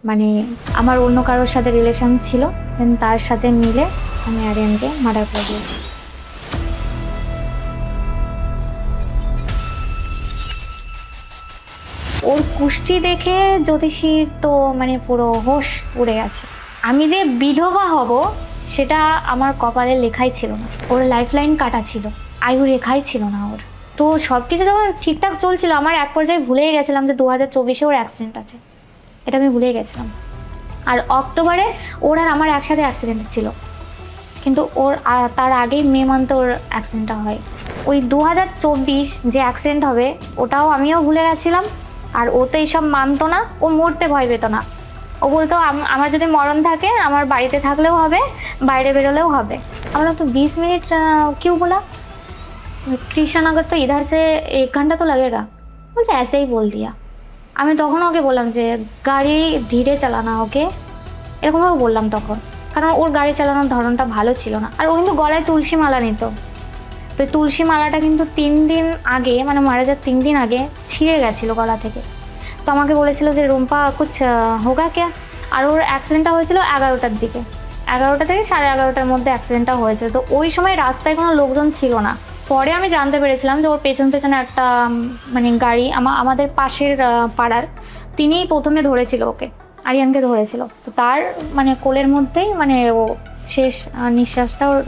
মানে আমার অন্য কারোর সাথে রিলেশন ছিল, দেন তার সাথে মিলে আমি আরিয়ানকে মার্ডার করে দিয়েছি। ওর কুষ্টি দেখে জ্যোতিষীর তো মানে পুরো হোশ উড়ে গেছে। আমি যে বিধবা হব সেটা আমার কপালে লেখাই ছিল না। ওর লাইফ লাইন কাটা ছিল, আয়ু রেখাই ছিল না ওর। তো সব কিছু যখন ঠিকঠাক চলছিল, আমার এক পর্যায়ে ভুলেই গেছিলাম যে 2024-এ ওর অ্যাক্সিডেন্ট আছে, এটা আমি ভুলেই গেছিলাম। আর অক্টোবরে ওর আর আমার একসাথে অ্যাক্সিডেন্ট ছিল, কিন্তু ওর তার আগেই মে মান্থে ওর অ্যাক্সিডেন্টটা হয়। ওই 2024 যে অ্যাক্সিডেন্ট হবে ওটাও আমিও ভুলে গেছিলাম। আর ও তো এইসব মানতো না, ও মরতে ভয় পেত না। ও বলতো আমার যদি মরণ থাকে আমার বাড়িতে থাকলেও হবে, বাইরে বেরোলেও হবে। আমরা তো 20 मिनट क्यों बोला, कृष्णनगर तो इधर से 1 घंटा तो लगेगा, বলছে ऐसे ही बोल दिया। আমি তখন ওকে বললাম যে গাড়ি ধীরে চালানা, ওকে এরকমভাবে বললাম তখন, কারণ ওর গাড়ি চালানোর ধরনটা ভালো ছিল না। আর ও কিন্তু গলায় তুলসী মালা নিত, তো তুলসী মালাটা কিন্তু 3 দিন আগে, মানে মারা যাওয়ার 3 দিন আগে ছিঁড়ে গেছিলো গলা থেকে। তো আমাকে বলেছিল যে রুম্পা কুছ হোগা ক্যা। আর ওর অ্যাক্সিডেন্টটা হয়েছিল 11টার দিকে, 11টা থেকে 11:30টার মধ্যে অ্যাক্সিডেন্টটা হয়েছিল। তো ওই সময় রাস্তায় কোনো লোকজন ছিল না। পরে আমি জানতে পেরেছিলাম যে ওর পেছনে একটা মানে গাড়ি, আমাদের পাশের পাড়ার, তিনিই প্রথমে ধরেছিল ওকে, আরিয়ানকে ধরেছিল। তো তার মানে কোলের মধ্যেই মানে ও শেষ নিঃশ্বাসটা ওর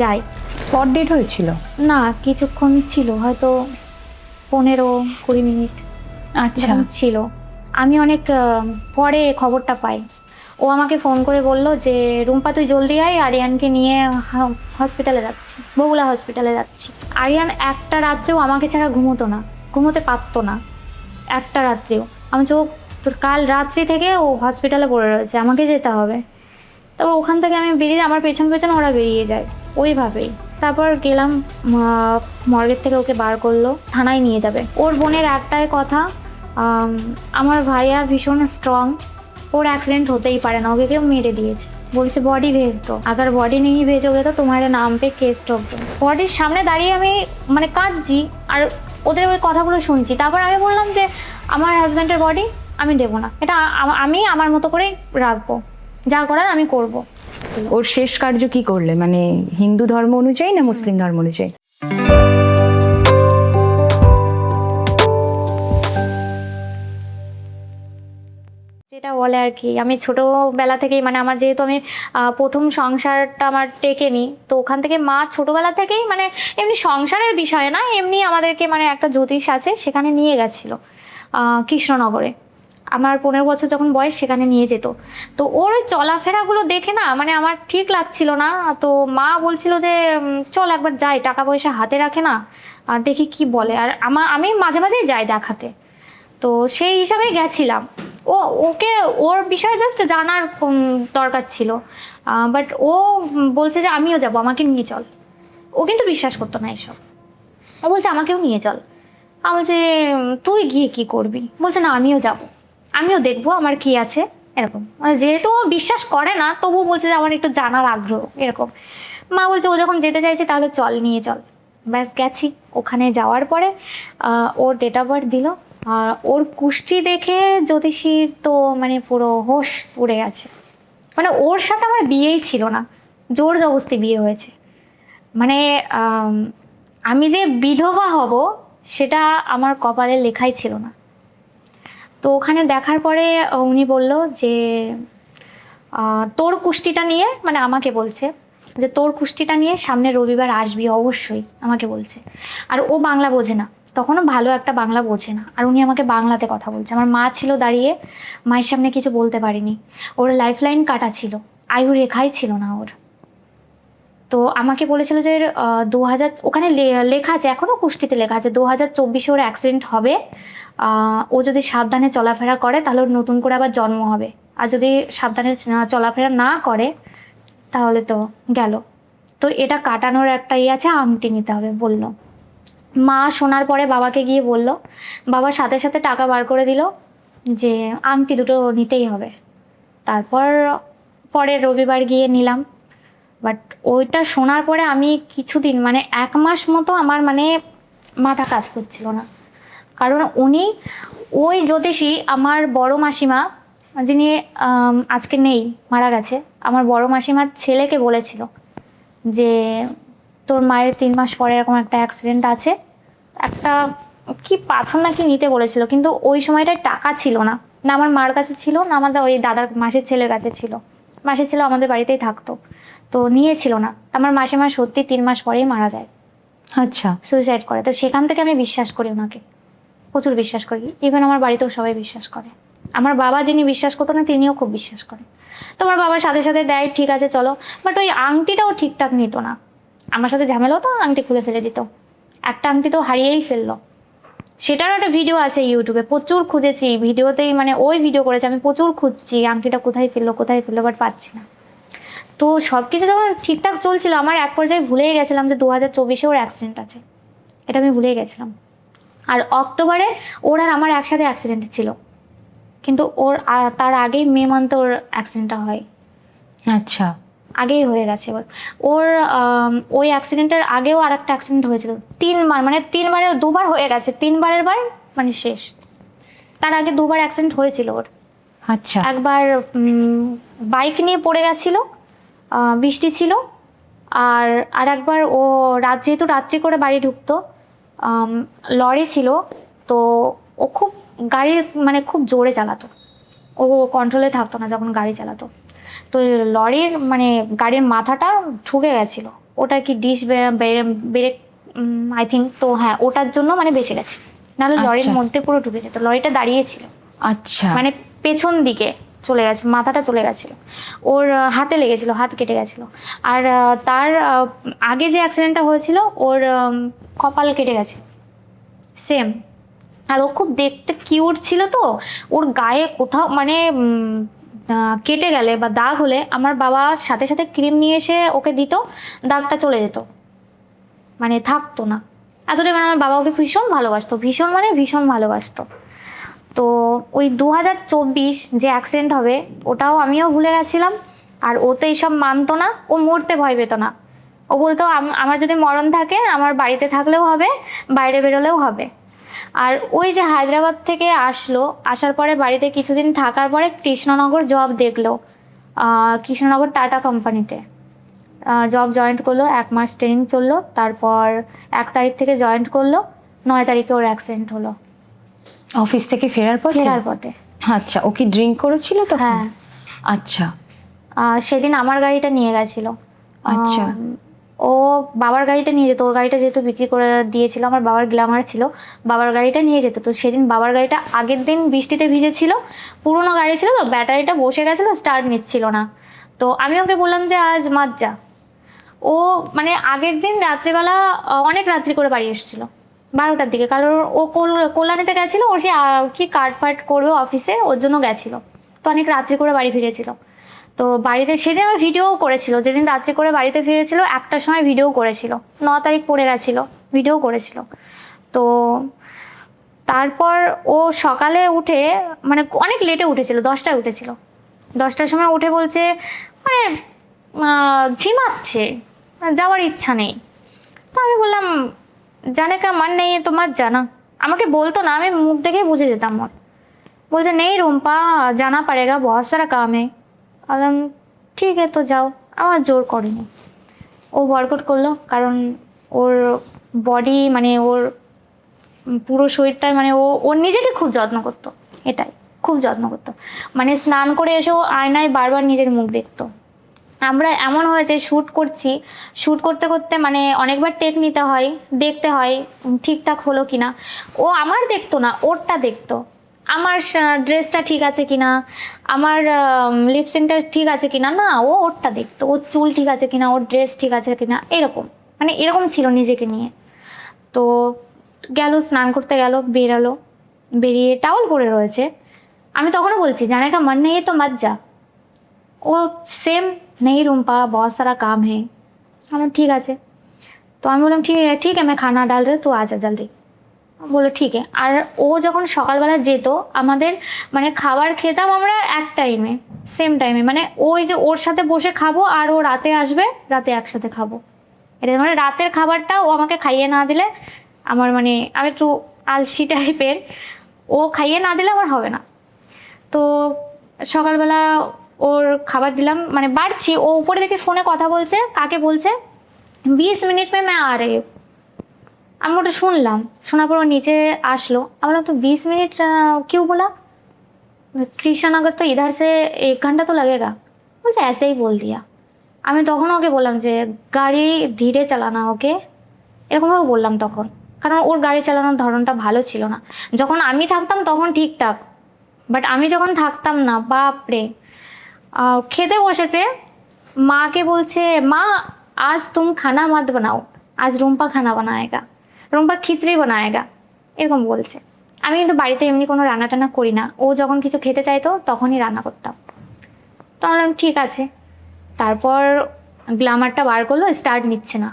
যায়। স্পট ডেট হয়েছিল না, কিছুক্ষণ ছিল, হয়তো 15-20 মিনিট আচ্ছা ছিল। আমি অনেক পরে খবরটা পাই। ও আমাকে ফোন করে বলল যে রুম্পা তুই জলদি আয়, আরিয়ানকে নিয়ে হসপিটালে যাচ্ছি, বগুলা হসপিটালে যাচ্ছি। আরিয়ান একটা রাত্রেও আমাকে ছাড়া ঘুমোতো না, ঘুমোতে পারতো না একটা রাত্রেও। আমি চোখ, তোর কাল রাত্রি থেকে ও হসপিটালে পড়ে রয়েছে, আমাকে যেতে হবে। তারপর ওখান থেকে আমি বেরিয়ে, আমার পেছন ওরা বেরিয়ে যায় ওইভাবেই। তারপর গেলাম, মর্গের থেকে ওকে বার করলো, থানায় নিয়ে যাবে। ওর বোনের একটাই কথা, আমার ভাইয়া ভীষণ স্ট্রং, ওর অ্যাক্সিডেন্ট হতেই পারে না, ওকে কেউ মেরে দিয়েছে। বলছে বডি ভেজ দো, আগার বডি নেই ভেজোগে তো তোমার নাম পে কেস ঠোক দো। বডির সামনে দাঁড়িয়ে আমি মানে কাঁদছি আর ওদের ওই কথাগুলো শুনছি। তারপর আমি বললাম যে আমার হাজব্যান্ডের বডি আমি দেবো না, এটা আমি আমার মতো করেই রাখবো, যা করার আমি করব। ওর শেষ কার্য কি করলে, মানে হিন্দু ধর্ম অনুযায়ী না মুসলিম ধর্ম অনুযায়ী? যেটা বলে আর কি, আমি ছোটোবেলা থেকেই মানে আমার যেহেতু আমি প্রথম সংসারটা আমার টেকেনি, তো ওখান থেকে মা ছোটোবেলা থেকেই মানে এমনি সংসারের বিষয়ে না, এমনি আমাদেরকে মানে একটা জ্যোতিষ আছে সেখানে নিয়ে গেছিলো কৃষ্ণনগরে। আমার 15 বছর যখন বয়স সেখানে নিয়ে যেত। তো ওর ওই চলাফেরাগুলো দেখে না মানে আমার ঠিক লাগছিল না। তো মা বলছিল যে চল একবার যাই, টাকা পয়সা হাতে রাখে না, দেখি কি বলে। আর আমি মাঝে মাঝেই যাই দেখাতে, তো সেই হিসাবে গেছিলাম। ওকে ওর বিষয়ে জাস্ট জানার দরকার ছিল, বাট ও বলছে যে আমিও যাব, আমাকে নিয়ে চল। ও কিন্তু বিশ্বাস করতো না এসব, ও বলছে আমাকেও নিয়ে চল। আমি বলছে তুই গিয়ে কি করবি? বলছে না আমিও যাব, আমিও দেখবো আমার কি আছে এরকম। যেহেতু ও বিশ্বাস করে না তবুও বলছে যে আমার একটু জানার আগ্রহ এরকম। মা বলছে ও যখন যেতে চাইছে তাহলে চল, নিয়ে চল। ব্যাস গেছি। ওখানে যাওয়ার পরে ওর ডেট অফ বার্থ দিল, আর ওর কুষ্টি দেখে জ্যোতিষীর তো মানে পুরো হোশ উড়ে গেছে। মানে ওর সাথে আমার বিয়েই ছিল না, জোর জবরদস্তি বিয়ে হয়েছে। মানে আমি যে বিধবা হব সেটা আমার কপালে লেখাই ছিল না। তো ওখানে দেখার পরে উনি বলল যে তোর কুষ্টিটা নিয়ে, মানে আমাকে বলছে যে তোর কুষ্টিটা নিয়ে সামনে রবিবার আসবি অবশ্যই, আমাকে বলছে। আর ও বাংলা বোঝে না, তখনও ভালো একটা বাংলা বোঝে না। আর উনি আমাকে বাংলাতে কথা বলছে। আমার মা ছিল দাঁড়িয়ে, মায়ের সামনে কিছু বলতে পারিনি। ওর লাইফ লাইন কাটা ছিল, আয়ু রেখাই ছিল না ওর। তো আমাকে বলেছিল যে 2000, ওখানে লেখা আছে, এখনও কুষ্টিতে লেখা আছে 2024-এ ওর অ্যাক্সিডেন্ট হবে। ও যদি সাবধানে চলাফেরা করে তাহলে ওর নতুন করে আবার জন্ম হবে, আর যদি সাবধানে চলাফেরা না করে তাহলে তো গেল। তো এটা কাটানোর একটা আছে, আংটি নিতে হবে বলল। মা শোনার পরে বাবাকে গিয়ে বলল, বাবা সাথে সাথে টাকা বার করে দিল যে আংটি দুটো নিতেই হবে। তারপর পরে রবিবার গিয়ে নিলাম। বাট ওইটা শোনার পরে আমি কিছুদিন মানে 1 মাস মতো আমার মানে মাথা কাজ করছিল না। কারণ ওই জ্যোতিষী আমার বড় মাসিমা যিনি আজকে নেই, মারা গেছে, আমার বড় মাসিমার ছেলেকে বলেছিল যে তোর মায়ের 3 মাস পরে এরকম একটা অ্যাক্সিডেন্ট আছে, একটা কি পাথর নাকি নিতে বলেছিল, কিন্তু ওই সময়টায় টাকা ছিল না, না আমার মার কাছে ছিল না আমাদের ওই দাদার মাসির ছেলের কাছে ছিল। মাসির ছেলে আমাদের বাড়িতেই থাকতো, তো নিয়েছিল না। আমার মাসিমা সত্যি 3 মাস পরেই মারা যায়, আচ্ছা, সুইসাইড করে। তো সেখান থেকে আমি বিশ্বাস করি ওনাকে, প্রচুর বিশ্বাস করি। ইভেন আমার বাড়িতেও সবাই বিশ্বাস করে। আমার বাবা যিনি বিশ্বাস করতো না, তিনিও খুব বিশ্বাস করে। তো আমার বাবার সাথে সাথে দেয়, ঠিক আছে চলো, বাট ওই আংটিটাও ঠিকঠাক নিত না। আমার সাথে ঝামেলা হতো, আংটি খুলে ফেলে দিত। একটা আংটি তো হারিয়েই ফেললো। সেটারও একটা ভিডিও আছে ইউটিউবে, প্রচুর খুঁজেছি ভিডিওতেই, মানে ওই ভিডিও করেছে, আমি প্রচুর খুঁজছি আংটিটা কোথায় ফেললো বাট পাচ্ছি না। তো সব কিছু যখন ঠিকঠাক চলছিল, আমার এক পর্যায়ে ভুলেই গেছিলাম যে 2024-এ ওর অ্যাক্সিডেন্ট আছে, এটা আমি ভুলেই গেছিলাম। আর অক্টোবরে ওর আর আমার একসাথে অ্যাক্সিডেন্ট ছিল, কিন্তু ওর তার আগেই মে মান্থে ওর অ্যাক্সিডেন্টটা হয়। আচ্ছা, আগেই হয়ে গেছে ওর ওই অ্যাক্সিডেন্টের আগেও আর একটা অ্যাক্সিডেন্ট হয়েছিল 3বার, মানে 3বারের 2বার হয়ে গেছে, 3বারের বার মানে শেষ। তার আগে 2বার অ্যাক্সিডেন্ট হয়েছিল ওর। আচ্ছা, একবার বাইক নিয়ে পড়ে গেছিল, বৃষ্টি ছিল। আর একবার ও যেহেতু রাত্রি করে বাড়ি ঢুকতো, লরি ছিল, তো ও খুব গাড়ি মানে খুব জোরে চালাতো, ও কন্ট্রোলে থাকতো না যখন গাড়ি চালাতো। তো লরির মানে গাড়ির মাথাটা ঠুকে গেছিলো, ওটা কি ডিশ ব্রেক আই থিঙ্ক, তো হ্যাঁ ওটার জন্য মানে বেঁচে গেছে, নাহলে লরির আচ্ছা। মধ্যে পুরো ঢুকে যেত। লরিটা দাঁড়িয়েছিল, আচ্ছা, মানে পেছন দিকে চলে গেছে, মাথাটা চলে গেছিলো। ওর হাতে লেগেছিল, হাত কেটে গেছিলো। আর তার আগে যে অ্যাক্সিডেন্টটা হয়েছিল, ওর কপাল কেটে গেছে সেম। আর ও খুব দেখতে কিউট ছিল, তো ওর গায়ে কোথাও মানে কেটে গেলে বা দাগ হলে আমার বাবা সাথে সাথে ক্রিম নিয়ে এসে ওকে দিত, দাগটা চলে যেত, মানে থাকতো না এতটাই। মানে আমার বাবা ওকে ভীষণ ভালোবাসতো, ভীষণ মানে ভীষণ ভালোবাসতো। তো ওই 2024 যে অ্যাক্সিডেন্ট হবে, ওটাও আমিও ভুলে গেছিলাম। আর ও তো এইসব মানতো না, ও মরতে ভয় পেত না। ও বলতো আমার যদি মরণ থাকে, আমার বাড়িতে থাকলেও হবে, বাইরে বেরোলেও হবে। আর ওই যে হায়দ্রাবাদ থেকে আসলো, আসার পরে বাড়িতে কিছুদিন থাকার পরে কৃষ্ণনগর জব দেখলো, কৃষ্ণনগর টাটা কোম্পানিতে জব জয়েন্ট করলো। 1 মাস ট্রেনিং চললো, তারপর 1 তারিখ থেকে জয়েন্ট করলো, 9 তারিখে ওর অ্যাক্সিডেন্ট হলো অফিস থেকে ফেরার পথে। আচ্ছা, ও কি ড্রিঙ্ক করেছিল তো? হ্যাঁ। আচ্ছা, সেদিন আমার গাড়িটা নিয়ে গেছিল। আচ্ছা। ও বাবার গাড়িটা নিয়ে যেত, ওর গাড়িটা যেহেতু বিক্রি করে দিয়েছিল, আমার বাবার গ্ল্যামার ছিল, বাবার গাড়িটা নিয়ে যেত। তো সেদিন বাবার গাড়িটা আগের দিন বৃষ্টিতে ভিজেছিল, পুরোনো গাড়ি ছিল, তো ব্যাটারিটা বসে গেছিলো, স্টার্ট নিচ্ছিল না। তো আমি ওকে বললাম যে আজ মাঝ যা। ও মানে আগের দিন রাত্রিবেলা অনেক রাত্রি করে বাড়ি এসেছিলো, 12টার দিকে, কারণ ও কল্যাণীতে গেছিলো, ও সে কি কার্ড ফার্ট করবে অফিসে, ওর জন্য গেছিলো। তো অনেক রাত্রি করে বাড়ি ফিরেছিল। তো বাড়িতে সেদিন আমার ভিডিও করেছিল, যেদিন রাত্রি করে বাড়িতে ফিরেছিল 1টার সময় ভিডিও করেছিল, 9 তারিখ পড়ে গেছিল, ভিডিও করেছিল। তো তারপর ও সকালে উঠে, মানে অনেক লেটে উঠেছিল, 10টায় উঠেছিল, 10টার সময় উঠে বলছে মানে ঝিমাচ্ছে, যাওয়ার ইচ্ছা নেই। তো আমি বললাম জানে কা মান নেই তো মাত জানা। আমাকে বলতো না, আমি মুখ দেখেই বুঝে যেতাম ওর। বলছে নেই রুম্পা, জানা পারেগা, বহুত সারা কাম है। বললাম ঠিক আছে তো যাও, আমার জোর করেনি। ও ওয়ার্কআউট করলো, কারণ ওর বডি মানে ওর পুরো শরীরটাই মানে ওর নিজেকে খুব যত্ন করতো, এটাই খুব যত্ন করতো। মানে স্নান করে এসেও আয়নায় বারবার নিজের মুখ দেখতো। আমরা এমন হয়েছে শ্যুট করছি, শ্যুট করতে করতে মানে অনেকবার টেক নিতে হয়, দেখতে হয় ঠিকঠাক হলো কিনা। ও আমার দেখতো না, ওরটা দেখতো, আমার ড্রেসটা ঠিক আছে কিনা, আমার লিপসিংটা ঠিক আছে কিনা, না ও ওরটা দেখতো, ওর চুল ঠিক আছে কিনা, ওর ড্রেস ঠিক আছে কিনা, এরকম মানে এরকম ছিল নিজেকে নিয়ে। তো গেল স্নান করতে গেল, বেরালো, বেরিয়ে টাওয়াল পরে রয়েছে। আমি তখনও বলছি জানে কা মন নেই তো মত যা। ও সেম नहीं रूम्पा बहुत सारा काम है। हम ठीक আছে। তো আমি বললাম ঠিক है मैं खाना डाल रही हूँ, तू आजा जल्दी। বললো ঠিক है। আর ও যখন সকালবেলা যেত, আমাদের মানে খাবার খেতাম আমরা এক টাইমে, সেম টাইমে, মানে ওই যে ওর সাথে বসে খাবো আর ও রাতে আসবে, রাতে একসাথে খাবো। এটা মানে রাতের খাবারটা ও আমাকে খাইয়ে না দিলে আমার মানে আমি একটু আলসি টাইপের, ও খাইয়ে না দিলে আমার হবে না। তো সকালবেলা ওর খাবার দিলাম, মানে বাড়ছি, ও উপরে দেখে ফোনে কথা বলছে, কাকে বলছে 20 মিনিট মে मैं आ रही हूँ। আমি ওটা শুনলাম, শোনার পর ও নিচে আসলো। আমি বললাম তো 20 मिनट क्यों बोला? कृष्णनगर तो इधर से 1 घंटा तो लगेगा। বলছে ऐसे ही बोल दिया। আমি তখন ওকে বললাম যে গাড়ি ধীরে চালানা, ওকে এরকমভাবে বললাম তখন, কারণ ওর গাড়ি চালানোর ধরনটা ভালো ছিল না। যখন আমি থাকতাম তখন ঠিকঠাক, বাট আমি যখন থাকতাম না, বাপরে। খেতে বসেছে, মাকে বলছে মা আজ তুম খানা মত বানাও, আজ রুম্পা খানা বানায়েগা, রুম্পা খিচড়ি বানায়েগা, এরকম বলছে। আমি কিন্তু বাড়িতে এমনি কোনো রান্না টান্না করি না, ও যখন কিছু খেতে চাইতো তখনই রান্না করতাম। তো আমি বললাম ঠিক আছে। তারপর গ্ল্যামারটা বার করলো, স্টার্ট নিচ্ছে না,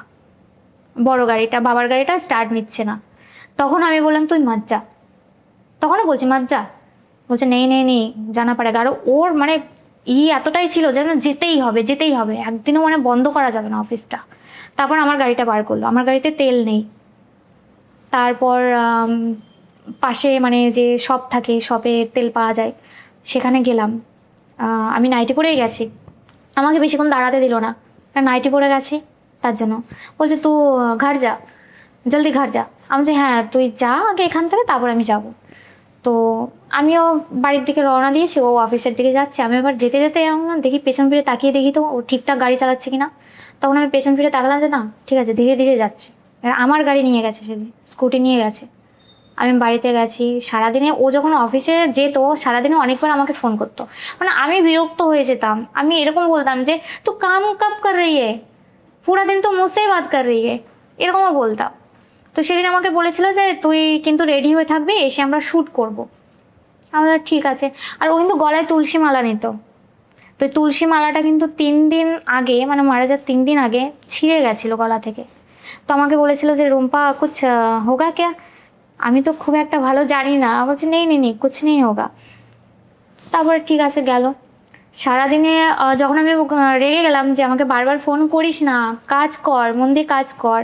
বড় গাড়িটা, বাবার গাড়িটা স্টার্ট নিচ্ছে না। তখন আমি বললাম তুই মত যা, তখনও বলছি মত যা, বলছে নেই নেই নেই জানা পারেগা। আর ওর মানে এতটাই ছিল যেন যেতেই হবে যেতেই হবে, একদিনও মানে বন্ধ করা যাবে না অফিসটা। তারপর আমার গাড়িটা বার করলো, আমার গাড়িতে তেল নেই। তারপর পাশে মানে যে শপ থাকে, শপে তেল পাওয়া যায়, সেখানে গেলাম। আমি নাইটি পরেই গেছি, আমাকে বেশিক্ষণ দাঁড়াতে দিল না, কারণ নাইটি পরে গেছি তার জন্য। বলছে তুই ঘর যা, জলদি ঘর যা। আমি যে হ্যাঁ তুই যা আগে এখান থেকে, তারপর আমি যাব। তো আমিও বাড়ির দিকে রওনা দিয়েছি, ও অফিসের দিকে যাচ্ছে। আমি এবার যেতে যেতে আমার দেখি, পেছন ফিরে তাকিয়ে দেখি তো ও ঠিকঠাক গাড়ি চালাচ্ছে কিনা। তখন আমি পেছন ফিরে তাকালাম যে না ঠিক আছে, ধীরে ধীরে যাচ্ছে। আমার গাড়ি নিয়ে গেছে, সেদিন স্কুটি নিয়ে গেছে। আমি বাড়িতে গেছি, সারাদিনে ও যখন অফিসে যেত সারাদিনে অনেকবার আমাকে ফোন করতো, মানে আমি বিরক্ত হয়ে যেতাম। আমি এরকম বলতাম যে তু কাম কব কর রহি হে, পুরা দিন তো মুঝসেই বাত কর রহি হে, এরকমও বলতাম। তো সেদিন আমাকে বলেছিল যে তুই কিন্তু রেডি হয়ে থাকবি, এসে আমরা শ্যুট করবো। আমরা ঠিক আছে। আর ও কিন্তু গলায় তুলসী মালা নিত, তো তুলসী মালাটা কিন্তু 3 দিন আগে, মানে মারা যাওয়ার 3 দিন আগে ছিঁড়ে গেছিলো গলা থেকে। তো আমাকে বলেছিল যে রুম্পা কুছ হোগা ক্যা? আমি তো খুব একটা ভালো জানি না, বলছে নেই নেই নেই কুছ নেই হোগা। তারপরে ঠিক আছে গেল। সারাদিনে যখন আমি রেগে গেলাম যে আমাকে বারবার ফোন করিস না, কাজ কর, মন দিয়ে কাজ কর।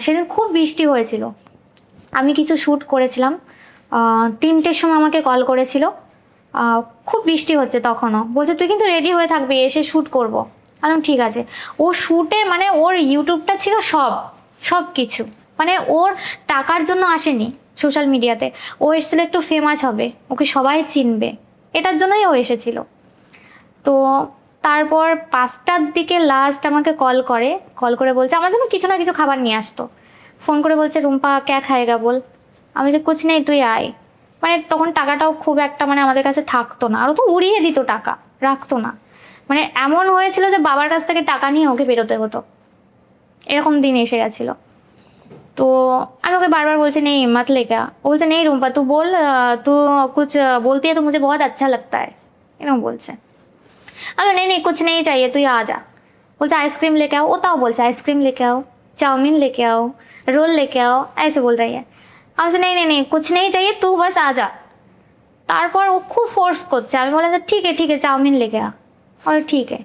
সেদিন খুব বৃষ্টি হয়েছিল, আমি কিছু শ্যুট করেছিলাম। 3টের সময় আমাকে কল করেছিল, খুব বৃষ্টি হচ্ছে তখনও। বলছে তুই কিন্তু রেডি হয়ে থাকবি, এসে শ্যুট করবো। বললাম ঠিক আছে। ও শ্যুটে মানে ওর ইউটিউবটা ছিল সব কিছু, মানে ওর টাকার জন্য আসেনি সোশ্যাল মিডিয়াতে, ও এসেছিলো একটু ফেমাস হবে, ওকে সবাই চিনবে, এটার জন্যই ও এসেছিল। তো তারপর 5টার দিকে লাস্ট আমাকে কল করে বলছে আমার জন্য কিছু না কিছু খাবার নিয়ে আসতো। ফোন করে বলছে রুম্পা ক্যা খায়েগা বল। আমি যে কুছ নেই তুই আয়। মানে তখন টাকাটাও খুব একটা মানে আমাদের কাছে থাকতো না, আরও তো উড়িয়ে দিত টাকা, রাখতো না। মানে এমন হয়েছিল যে বাবার কাছ থেকে টাকা নিয়ে ওকে বেরোতে হতো, এরকম দিন এসে গেছিলো। তো আমি ওকে বারবার বলছি নেই मत लेके। ও বলছে নেই রুম্পা तू बोल, तू कुछ बोलती है तो मुझे बहुत अच्छा लगता है, এরকম বলছে। আমি नहीं नहीं कुछ नहीं चाहिए তুই आ जा। বলছে आइसक्रीम लेके आओ, ও তাও বলছে आइसक्रीम लेके आओ, चाउमीन लेके आओ, रोल लेके आओ, ऐसे बोल रही है। আমি বলছি नहीं नहीं नहीं कुछ नहीं चाहिए तू बस आ जा। তারপর ও খুব ফোর্স করছে, আমি বললাম ঠিক है চাউমিন লেকে আ। और ঠিক है।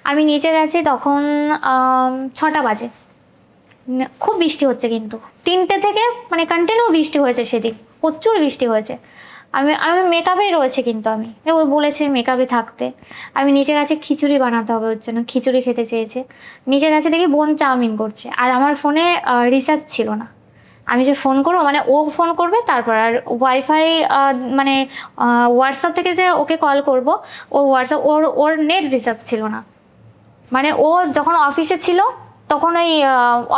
আমি নিচে গেছি তখন 6টা বাজে, খুব বৃষ্টি হচ্ছে কিন্তু 3টে থেকে মানে কন্টিনিউ বৃষ্টি হয়েছে, সেদিন প্রচুর বৃষ্টি হয়েছে। আমি মেকআপেই রয়েছে, কিন্তু আমি ও বলেছে মেকআপে থাকতে। আমি নিচে গেছে, খিচুড়ি বানাতে হবে ওর জন্য, খিচুড়ি খেতে চেয়েছে। নিচে গেছে দেখি বোন চাউমিন করছে, আর আমার ফোনে রিচার্জ ছিল না। আমি যে ফোন করবো মানে ও ফোন করবে, তারপর আর ওয়াইফাই মানে হোয়াটসঅ্যাপ থেকে যে ওকে কল করব, ও হোয়াটসঅ্যাপ ওর নেট রিচার্জ ছিল না। মানে ও যখন অফিসে ছিল তখন ওই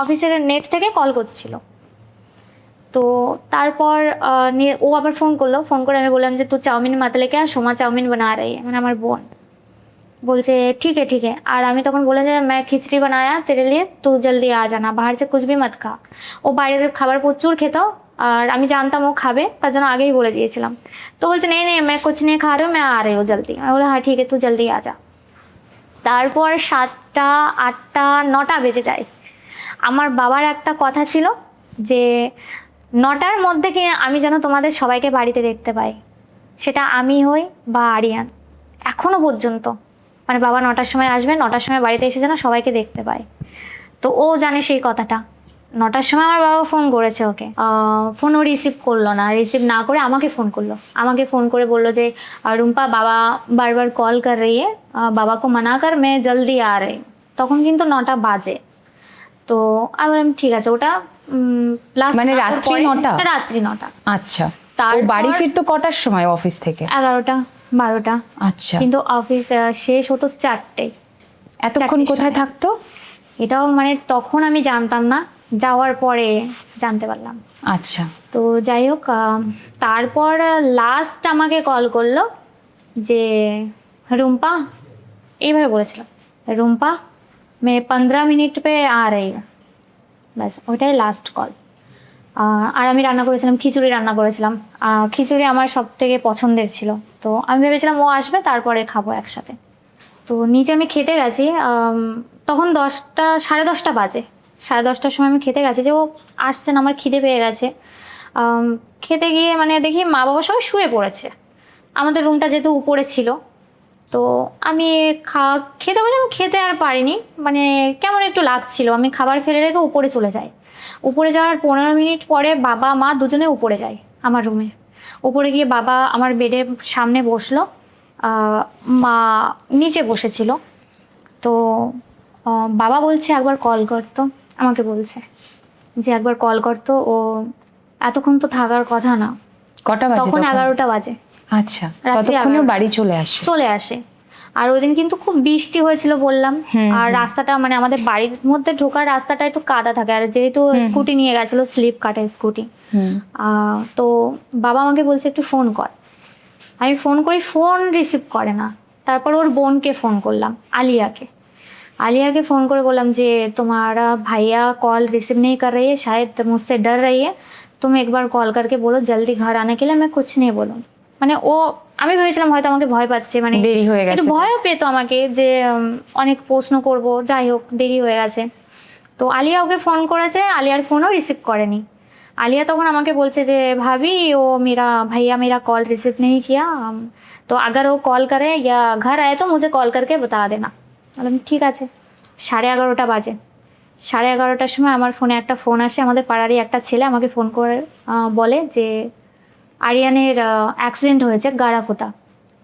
অফিসের নেট থেকে কল করছিল। তো তারপর ও আবার ফোন করলো, ফোন করে আমি বললাম যে তুই চাউমিন মত লেকে আ, সোমা চাউমিন বানা रही है, মানে আমার বোন। বলছে ঠিক है। আর আমি তখন বলে যে मैं खिचड़ी बनाया तेरे लिए, तू जल्दी आ जाना, बाहर से कुछ भी मत खा। ও বাইরের খাবার প্রচুর খেত, আর আমি জানতাম ও খাবে, তার জন্য আগেই বলে দিয়েছিলাম। তো বলছে नहीं नहीं मैं कुछ नहीं खा रही हूँ, मैं आ रही हूँ जल्दी। আমি বললাম হ্যাঁ ঠিক है तू जल्दी आ जा। তারপর 7টা 8টা 9টা বেজে যায়। আমার বাবার একটা কথা ছিল যে 9টার মধ্যে কি আমি যেন তোমাদের সবাইকে বাড়িতে দেখতে পাই, সেটা আমি হই বা আরিয়ান। এখনো পর্যন্ত মানে বাবা 9টার সময় আসবে, 9টার সময় বাড়িতে এসে যেন সবাইকে দেখতে পায়। তো ও জানে সেই কথাটা। 9টার সময় আমার বাবা ফোন করেছে ওকে, ফোনও রিসিভ করলো না, রিসিভ না করে আমাকে ফোন করলো, আমাকে ফোন করে বললো যে রুম্পা বাবা বারবার কল কর রही है, বাবা को मना कर मैं जल्दी आ रही हूँ। তখন কিন্তু 9টা বাজে। তো আমি বললাম ঠিক আছে, ওটা লাস্ট মানে রাত্রি 9টা? রাত্রি 9টা। আচ্ছা, তার তারপর- বাড়ি ফিরতো কটার সময় অফিস থেকে? 11টা 12টা, আচ্ছা, কিন্তু অফিস শেষ হতো 4টে। এতক্ষণ 4টের কোথায় সময়। থাকতো? এটাও মানে তখন আমি জানতাম না, যাওয়ার পরে জানতে পারলাম। আচ্ছা, তো যাই হোক, তারপর লাস্ট আমাকে কল করলো যে রুম্পা, এইভাবে বলেছিল, রুম্পা मैं 15 মিনিট পে আ রही हूँ। ব্যাস ওইটাই লাস্ট কল। আর আমি রান্না করেছিলাম, খিচুড়ি রান্না করেছিলাম। খিচুড়ি আমার সব থেকে পছন্দের ছিল, তো আমি ভেবেছিলাম ও আসবে তারপরে খাবো একসাথে। তো নিচে আমি খেতে গেছি, তখন 10টা 10:30 বাজে। 10:30টার সময় আমি খেতে গেছি যে ও আসছে না, আমার খিদে পেয়ে গেছে। খেতে গিয়ে মানে দেখি মা বাবা সবাই শুয়ে পড়েছে, আমাদের রুমটা যেহেতু উপরে ছিল। তো আমি খেতে বসে, আমি খেতে আর পারিনি, মানে কেমন একটু লাগছিল, আমি খাবার ফেলে রেখে উপরে চলে যাই। উপরে যাওয়ার 15 মিনিট পরে বাবা মা দুজনে উপরে যায় আমার রুমে। উপরে গিয়ে বাবা আমার বেডের সামনে বসলো, মা নিচে বসেছিল। তো বাবা বলছে একবার কল করতো, আমাকে বলছে যে একবার কল করতো, ও এতক্ষণ তো থাকার কথা না। কটা বাজে তখন 11টা বাজে, আচ্ছা, রাত্রি ততক্ষণেও 11টা। বাড়ি চলে আসে? চলে আসে। আর ওই দিন কিন্তু খুব বৃষ্টি হয়েছিল বললাম, আর রাস্তাটা মানে আমাদের বাড়ির মধ্যে ঢোকার রাস্তাটা একটু কাদা থাকে, আর যেহেতু স্কুটি নিয়ে গেছিলো, স্লিপ কাটে স্কুটি। তো বাবা আমাকে বলছে একটু ফোন কর। আমি ফোন করি, ফোন রিসিভ করে না। তারপর ওর বোনকে ফোন করলাম, आलिया फ़ोन করে বললাম যে तुम्हारा भैया कॉल रिसीव नहीं कर रही है, शायद मुझसे डर रही है, तुम एक बार कॉल करके बोलो जल्दी घर आने के लिए, मैं कुछ नहीं बोलूँ। মানে ও, আমি ভেবেছিলাম হয়তো আমাকে ভয় পাচ্ছে, মানে দেরি হয়ে গেছে, একটু ভয়ও পেতো আমাকে যে অনেক প্রশ্ন করব, যাই হোক দেরি হয়ে গেছে। তো আলিয়া ওকে ফোন করেছে, আলিয়ার ফোনও রিসিভ করেনি। आलिया তখন আমাকে বলছে যে भाभी वो मेरा भैया मेरा कॉल रिसीव नहीं किया, तो अगर वो कॉल करे या घर आए तो मुझे कॉल करके बता देना। বললাম ঠিক আছে। 11:30 বাজে। 11:30টার সময় আমার ফোনে একটা ফোন আসে, আমাদের পাড়ারই একটা ছেলে আমাকে ফোন করে বলে যে আরিয়ানের অ্যাক্সিডেন্ট হয়েছে গাড়াফোতা।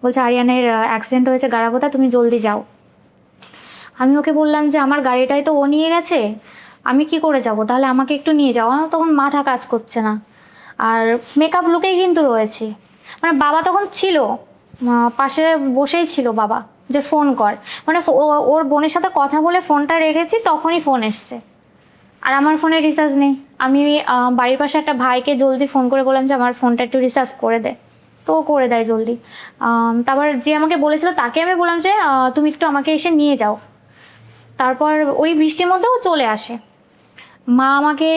বলছে আরিয়ানের অ্যাক্সিডেন্ট হয়েছে গাড়াফোতা, তুমি জলদি যাও। আমি ওকে বললাম যে আমার গাড়িটাই তো ও নিয়ে গেছে, আমি কি করে যাব, তাহলে আমাকে একটু নিয়ে যাও। আমার তখন মাথা কাজ করছে না, আর মেকআপ লুকেই কিন্তু রয়েছে। মানে বাবা তখন ছিল, পাশে বসেই ছিল বাবা, যে ফোন কর, মানে ওর বোনের সাথে কথা বলে ফোনটা রেখেছি, তখনই ফোন এসছে। আর আমার ফোনে রিচার্জ নেই। আমি বাড়ির পাশে একটা ভাইকে জলদি ফোন করে বললাম যে আমার ফোনটা একটু রিচার্জ করে দে, তো ও করে দেয় জলদি। তারপর যে আমাকে বলেছিল তাকে আমি বললাম যে তুমি একটু আমাকে এসে নিয়ে যাও। তারপর ওই বৃষ্টির মধ্যেও চলে আসে। মা আমাকে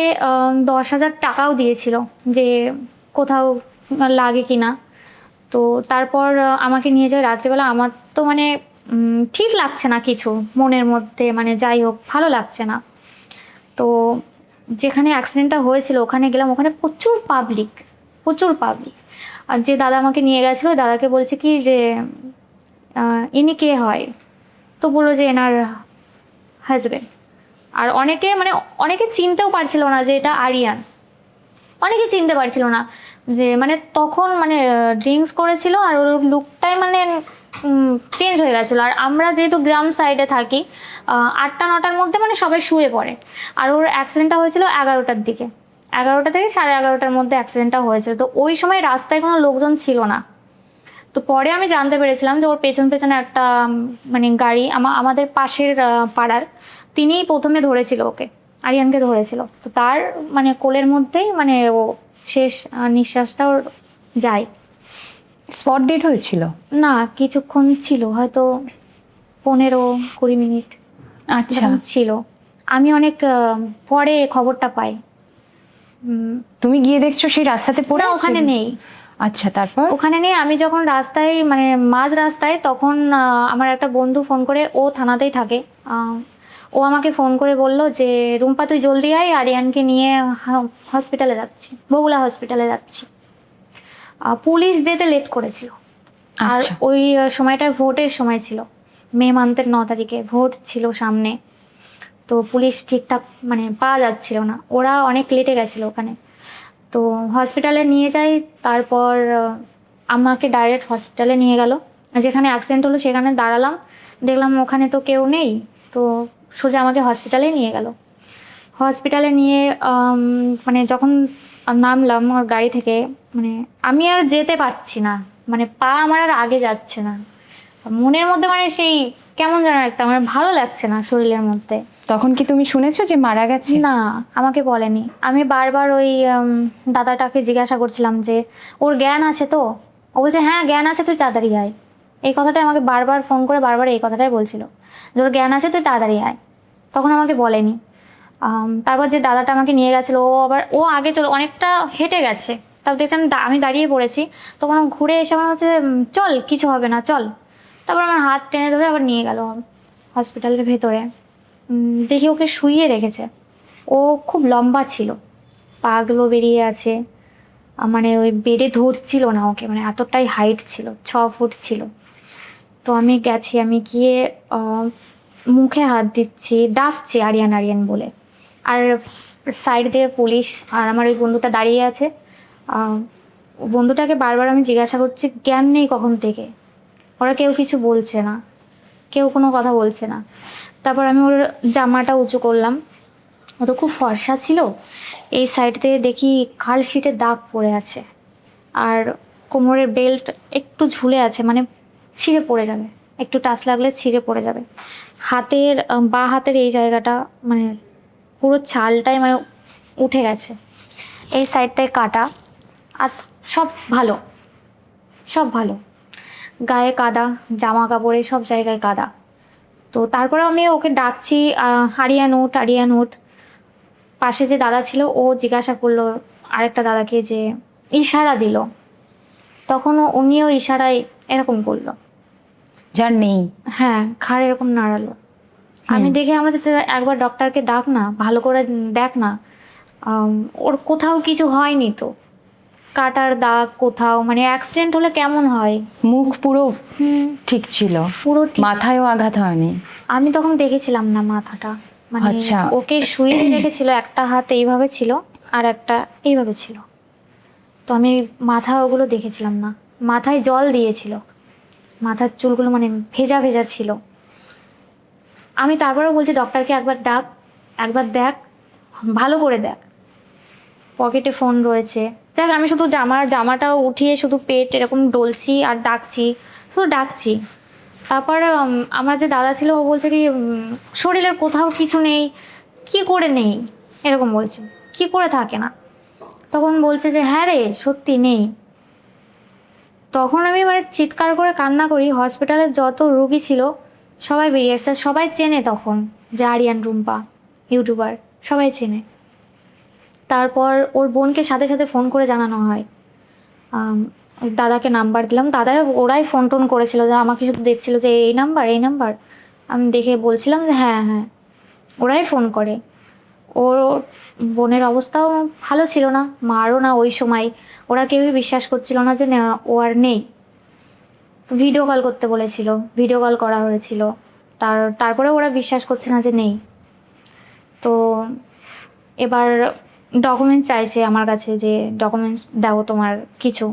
10,000 টাকাও দিয়েছিল যে কোথাও লাগে কি না। তো তারপর আমাকে নিয়ে যায় রাত্রিবেলা। আমার তো মানে ঠিক লাগছে না কিছু মনের মধ্যে, মানে যাই হোক ভালো লাগছে না। তো যেখানে অ্যাক্সিডেন্টটা হয়েছিল ওখানে গেলাম, ওখানে প্রচুর পাবলিক। আর যে দাদা আমাকে নিয়ে গেছিলো, দাদাকে বলছে কি যে ইনি কে হয়, তো বললো যে এনার হাজব্যান্ড। আর অনেকে চিনতেও পারছিল না যে এটা আরিয়ান, অনেকে চিনতে পারছিল না যে মানে তখন মানে ড্রিঙ্কস করেছিল, আর ওর লুকটাই মানে চেঞ্জ হয়ে গেছিলো। আর আমরা যেহেতু গ্রাম সাইডে থাকি, 8টা-9টার মধ্যে মানে সবাই শুয়ে পড়ে। আর ওর অ্যাক্সিডেন্টটা হয়েছিল 11টার দিকে, 11টা থেকে 11:30টার মধ্যে অ্যাক্সিডেন্টটা হয়েছিল। তো ওই সময় রাস্তায় কোনো লোকজন ছিল না। তো পরে আমি জানতে পেরেছিলাম যে ওর পেছনে একটা মানে গাড়ি, আমাদের পাশের পাড়ার, তিনিই প্রথমে ধরেছিল ওকে, আরিয়ানকে ধরেছিল। তো তার মানে কোলের মধ্যেই মানে ও শেষ নিঃশ্বাসটা ওর যায়। স্পট ডেট হয়েছিল না, কিছুক্ষণ ছিল, হয়তো 15-20 মিনিট আচ্ছা, ছিল। আমি অনেক পরে খবরটা পাই। তুমি গিয়ে দেখছো সেই রাস্তাতে পড়ে না, আছে? ওখানে নেই। আচ্ছা, তারপর? ওখানে নেই। আমি যখন রাস্তায় মানে মাঝ রাস্তায়, তখন আমার একটা বন্ধু ফোন করে, ও থানাতেই থাকে, ও আমাকে ফোন করে বলল যে রুম্পা তুই জলদি আয়, আরিয়ানকে নিয়ে হসপিটালে যাচ্ছি, বগুলা হসপিটালে যাচ্ছি। পুলিশ যেতে লেট করেছিল। আর আচ্ছা, ওই সময়টা ভোটের সময় ছিল, মে মান্থের 9 তারিখে ভোট ছিল সামনে। তো পুলিশ ঠিকঠাক মানে পাওয়া যাচ্ছিল না, ওরা অনেক লেটে গেছিলো ওখানে। তো হসপিটালে নিয়ে যাই, তারপর আমাকে ডাইরেক্ট হসপিটালে নিয়ে গেল। যেখানে অ্যাক্সিডেন্ট হলো সেখানে দাঁড়ালাম, দেখলাম ওখানে তো কেউ নেই, তো সোজা আমাকে হসপিটালে নিয়ে গেল। হসপিটালে নিয়ে মানে যখন নামলাম ওর গাড়ি থেকে, মানে আমি আর যেতে পারছি না, মানে পা আমার আর আগে যাচ্ছে না, মনের মধ্যে মানে সেই কেমন যেন একটা মানে ভালো লাগছে না শরীরের মধ্যে। তখন কি তুমি শুনেছো যে মারা গেছে? না, আমাকে বলেনি। আমি বারবার ওই দাদাটাকে জিজ্ঞাসা করছিলাম যে ওর জ্ঞান আছে তো? ও বলছে হ্যাঁ জ্ঞান আছে, তুই তাড়াতাড়ি আয়। এই কথাটাই আমাকে বারবার ফোন করে বারবার এই কথাটাই বলছিল যে ওর জ্ঞান আছে, তুই তাড়াতাড়ি আয়। তখন আমাকে বলেনি। তারপর যে দাদাটা আমাকে নিয়ে গেছিলো, ও আগে চলো অনেকটা হেঁটে গেছে, তারপর দেখছি আমি দাঁড়িয়ে পড়েছি, তখন ও ঘুরে এসে আমার হচ্ছে চল কিছু হবে না চল। তারপর আমার হাত টেনে ধরে আবার নিয়ে গেল হসপিটালের ভেতরে। দেখি ওকে শুইয়ে রেখেছে। ও খুব লম্বা ছিল, পাগুলো বেরিয়ে আছে, মানে ওই বেডে ধরছিল না ওকে, মানে এতটাই হাইট ছিল, 6 ফুট ছিল। তো আমি গেছি, আমি গিয়ে মুখে হাত দিচ্ছি, ডাকছি আরিয়ান আরিয়ান বলে। আর সাইড দিয়ে পুলিশ আর আমার ওই বন্ধুটা দাঁড়িয়ে আছে। বন্ধুটাকে বারবার আমি জিজ্ঞাসা করছি জ্ঞান নেই কখন থেকে, ওরা কেউ কিছু বলছে না, কেউ কোনো কথা বলছে না। তারপর আমি ওর জামাটা উঁচু করলাম, ও তো খুব ফর্সা ছিল। এই সাইড থেকে দেখি খাল শিটে দাগ পড়ে আছে, আর কোমরের বেল্ট একটু ঝুলে আছে, মানে ছিঁড়ে পড়ে যাবে, একটু টাচ লাগলে ছিঁড়ে পড়ে যাবে। হাতের বাঁ হাতের এই জায়গাটা মানে পুরো ছালটাই মানে উঠে গেছে, এই সাইডটায় কাটা। আর সব ভালো, সব ভালো, গায়ে কাদা, জামা কাপড়ে সব জায়গায় কাদা। তো তারপরে আমি ওকে ডাকছি আরিয়ান উঠ, আরিয়ান উঠ। পাশে যে দাদা ছিল ও জিজ্ঞাসা করলো আরেকটা দাদাকে, যে ইশারা দিল, তখন উনিও ইশারায় এরকম করলো, যার নেই। হ্যাঁ ঘাড় এরকম নাড়ালো। আমি দেখে আমার সাথে একবার ডক্টরকে ডাক না, ভালো করে দেখ না, ওর কোথাও কিছু হয়নি তো, কাটার দাগ কোথাও, মানে অ্যাক্সিডেন্ট হলে কেমন হয়। মুখ পুরো ঠিক ছিল, পুরো ঠিক। মাথায়ও আঘাত হয়নি? আমি তখন দেখেছিলাম না মাথাটা, মানে আচ্ছা। ওকে শুয়ে রেখেছিল, একটা হাত এইভাবে ছিল আর একটা এইভাবে ছিল, তো আমি মাথা ওগুলো দেখেছিলাম না। মাথায় জল দিয়েছিল, মাথার চুলগুলো মানে ভেজা ভেজা ছিল। আমি তারপরেও বলছি ডক্টরকে একবার ডাক, একবার দেখ, ভালো করে দেখ। পকেটে ফোন রয়েছে, যাক আমি শুধু জামাটা উঠিয়ে শুধু পেট এরকম ডলছি আর ডাকছি, শুধু ডাকছি। তারপর আমার যে দাদা ছিল ও বলছে কি শরীরের কোথাও কিছু নেই, কি করে নেই এরকম বলছে, কি করে থাকে না। তখন বলছে যে হ্যাঁ রে সত্যি নেই। তখন আমি মানে চিৎকার করে কান্না করি। হসপিটালের যত রুগী ছিল সবাই বেরিয়ে এসছে, সবাই চেনে তখন যে আরিয়ান রুম্পা ইউটিউবার, সবাই চেনে। তারপর ওর বোনকে সাথে সাথে ফোন করে জানানো হয়। ওই দাদাকে নাম্বার দিলাম, দাদা ওরাই ফোন টোন করেছিল, যে আমাকে শুধু দেখছিল যে এই নাম্বার এই নাম্বার। আমি দেখে বলছিলাম যে হ্যাঁ হ্যাঁ, ওরাই ফোন করে। ওর বোনের অবস্থাও ভালো ছিল না, মারও না ওই সময়। ওরা কেউই বিশ্বাস করছিল না যে ও আর নেই। তো ভিডিও কল করতে বলেছিল, ভিডিও কল করা হয়েছিল, তারপরে ওরা বিশ্বাস করছে না যে নেই। তো এবার ডকুমেন্টস চাইছে আমার কাছে, যে ডকুমেন্টস দাও তোমার কিছু।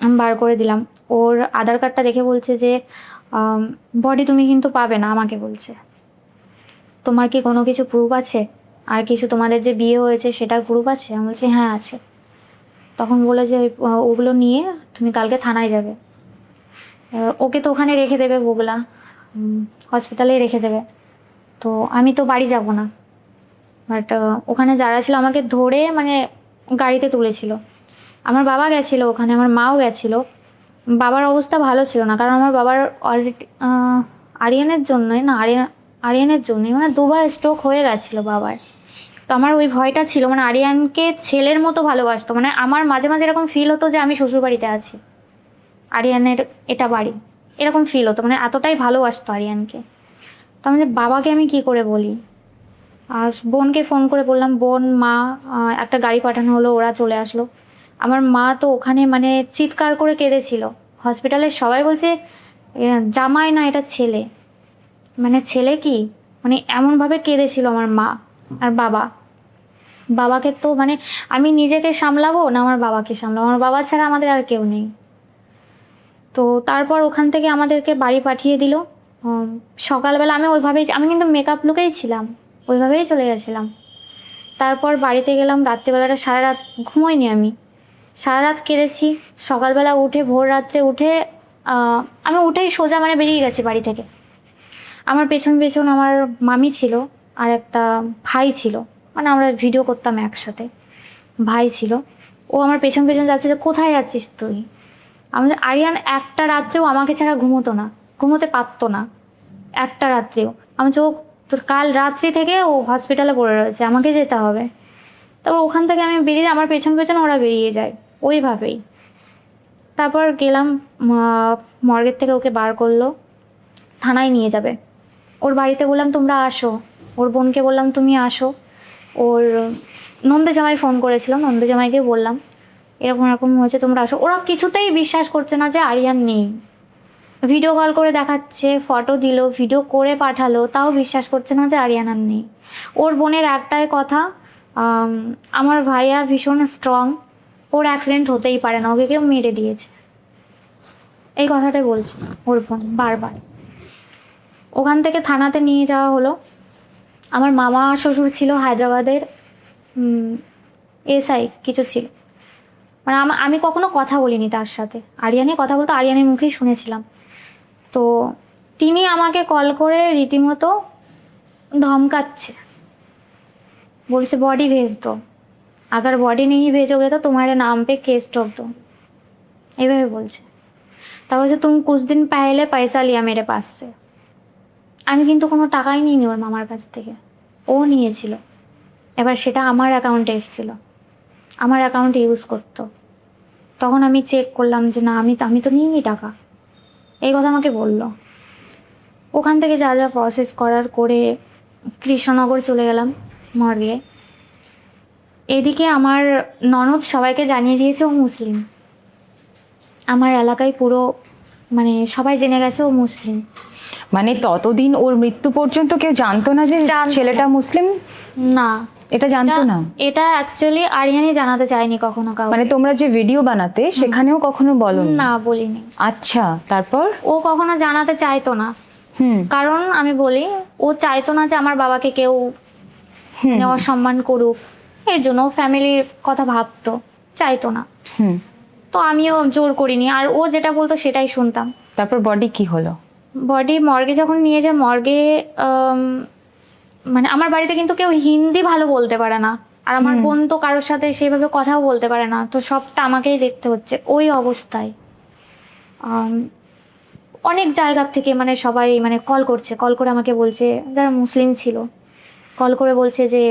আমি বার করে দিলাম। ওর আধার কার্ডটা দেখে বলছে যে বডি তুমি কিন্তু পাবে না, আমাকে বলছে তোমার কি কোনো কিছু প্রুফ আছে, আর কিছু তোমাদের যে বিয়ে হয়েছে সেটার প্রুফ আছে? আমি বলছি হ্যাঁ আছে। তখন বলে যে ওগুলো নিয়ে তুমি কালকে থানায় যাবে। ওকে তো ওখানে রেখে দেবে, বগুলা হসপিটালেই রেখে দেবে। তো আমি তো বাড়ি যাব না, বাট ওখানে যারা ছিল আমাকে ধরে মানে গাড়িতে তুলেছিল। আমার বাবা গেছিলো ওখানে, আমার মাও গেছিলো। বাবার অবস্থা ভালো ছিল না, কারণ আমার বাবার অলরেডি আরিয়ানের জন্যই না, আরিয়ানের জন্যই মানে 2বার স্ট্রোক হয়ে গেছিলো বাবার। তো আমার ওই ভয়টা ছিল, মানে আরিয়ানকে ছেলের মতো ভালোবাসতো। মানে আমার মাঝে মাঝে এরকম ফিল হতো যে আমি শ্বশুরবাড়িতে আছি, আরিয়ানের এটা বাড়ি, এরকম ফিল হতো, মানে এতটাই ভালোবাসতো আরিয়ানকে। তো আমি যে বাবাকে আমি কি করে বলি। আর বোনকে ফোন করে বললাম, বোন মা একটা গাড়ি পাঠানো হলো, ওরা চলে আসলো। আমার মা তো ওখানে মানে চিৎকার করে কেঁদেছিল। হসপিটালের সবাই বলছে জামাই না, এটা ছেলে। মানে ছেলে কি মানে এমনভাবে কেঁদেছিল আমার মা আর বাবা। বাবাকে তো মানে আমি নিজেকে সামলাবো না আমার বাবাকে সামলাবো, আমার বাবা ছাড়া আমাদের আর কেউ নেই। তো তারপর ওখান থেকে আমাদেরকে বাড়ি পাঠিয়ে দিল। সকালবেলা আমি কিন্তু মেকআপ লুকেই ছিলাম, ওইভাবেই চলে গেছিলাম। তারপর বাড়িতে গেলাম, রাত্রিবেলাটা সারা রাত ঘুমোইনি আমি, সারা রাত কেঁদেছি। সকালবেলা উঠে ভোর রাত্রে উঠে আমি উঠেই সোজা মানে বেরিয়ে গেছি বাড়ি থেকে। আমার পেছন পেছন আমার মামি ছিল আর একটা ভাই ছিল, মানে আমরা ভিডিও করতাম একসাথে, ভাই ছিল। ও আমার পেছন পেছন যাচ্ছে যে কোথায় যাচ্ছিস তুই। আরিয়ান একটা রাত্রেও আমাকে ছাড়া ঘুমোতে পারতো না, একটা রাত্রেও। আমি চোখ তোর কাল রাত্রি থেকে ও হসপিটালে পড়ে রয়েছে, আমাকে যেতে হবে। তারপর ওখান থেকে আমি বেরিয়ে আমার পেছন পেছন ওরা বেরিয়ে যায় ওইভাবেই। তারপর গেলাম, মর্গের থেকে ওকে বার করলো, থানায় নিয়ে যাবে। ওর বাড়িতে বললাম তোমরা আসো, ওর বোনকে বললাম তুমি আসো। ওর নন্দে জামাই ফোন করেছিল, নন্দে জামাইকে বললাম এরকম এরকম হয়েছে তোমরা আসো। ওরা কিছুতেই বিশ্বাস করছে না যে আরিয়ান নেই। ভিডিও কল করে দেখাচ্ছে, ফটো দিল, ভিডিও করে পাঠালো, তাও বিশ্বাস করছে না যে আরিয়ান আর নেই। ওর বোনের একটাই কথা, আমার ভাইয়া ভীষণ স্ট্রং, ওর অ্যাক্সিডেন্ট হতেই পারে না, ওকে কেউ মেরে দিয়েছে, এই কথাটাই বলছে ওর বোন বারবার। ওখান থেকে থানাতে নিয়ে যাওয়া হলো। আমার মামা শ্বশুর ছিল হায়দ্রাবাদের এসআই কিছু ছিল, মানে আমি কখনো কথা বলিনি তার সাথে, আরিয়ানে কথা বলতো, আরিয়ানের মুখেই শুনেছিলাম। তো তিনি আমাকে কল করে রীতিমতো ধমকাচ্ছে, বলছে बॉडी भेज दो, अगर बॉडी नहीं भेजोगे तो तुम्हारे नाम पे केस ठोक दो, এইভাবে বলছে। তা বলছে तुम कुछ दिन पहले पैसा लिया मेरे पास से। আমি কিন্তু কোনো টাকাই নিইনি ওর মামার কাছ থেকে, ও নিয়েছিল। এবার সেটা আমার অ্যাকাউন্টে এসেছিল, আমার অ্যাকাউন্ট ইউজ করতো। তখন আমি চেক করলাম যে না, আমি তো নিইনি টাকা, এই কথা আমাকে বললো। ওখান থেকে যা যা প্রসেস করার করে কৃষ্ণনগর চলে গেলাম মর্গে। এদিকে আমার ননদ সবাইকে জানিয়ে দিয়েছে ও মুসলিম, আমার এলাকায় পুরো মানে সবাই জেনে গেছে ও মুসলিম। মানে ততদিন ওর মৃত্যু পর্যন্ত কেউ জানতো না যে ছেলেটা মুসলিম? না, এটা জানতো না। এটা অ্যাকচুয়ালি আরিয়ানই জানাতে চায়নি কখনো কাউকে। মানে তোমরা যে ভিডিও বানাতে সেখানেও কখনো বলোনি? না, বলিনি। আচ্ছা, তারপর? ও কখনো জানাতে চাইতো না, কারণ আমি বলি ও চাইতো না যে আমার বাবাকে কেউ মানে অসম্মান করুক, এর জন্য ও ফ্যামিলির কথা ভাবতো, চাইতো না। তো আমিও জোর করিনি, আর ও যেটা বলতো সেটাই শুনতাম। তারপর বডি কি হলো? বডি মর্গে যখন নিয়ে যায়, মর্গে মানে আমার বাড়িতে কিন্তু কেউ হিন্দি ভালো বলতে পারে না, আর আমার বোন তো কারোর সাথে সেভাবে কথাও বলতে পারে না, তো সবটা আমাকেই দেখতে হচ্ছে ওই অবস্থায়। অনেক জায়গার থেকে মানে সবাই মানে কল করে আমাকে বলছে, যারা মুসলিম ছিল, কল করে বলছে যে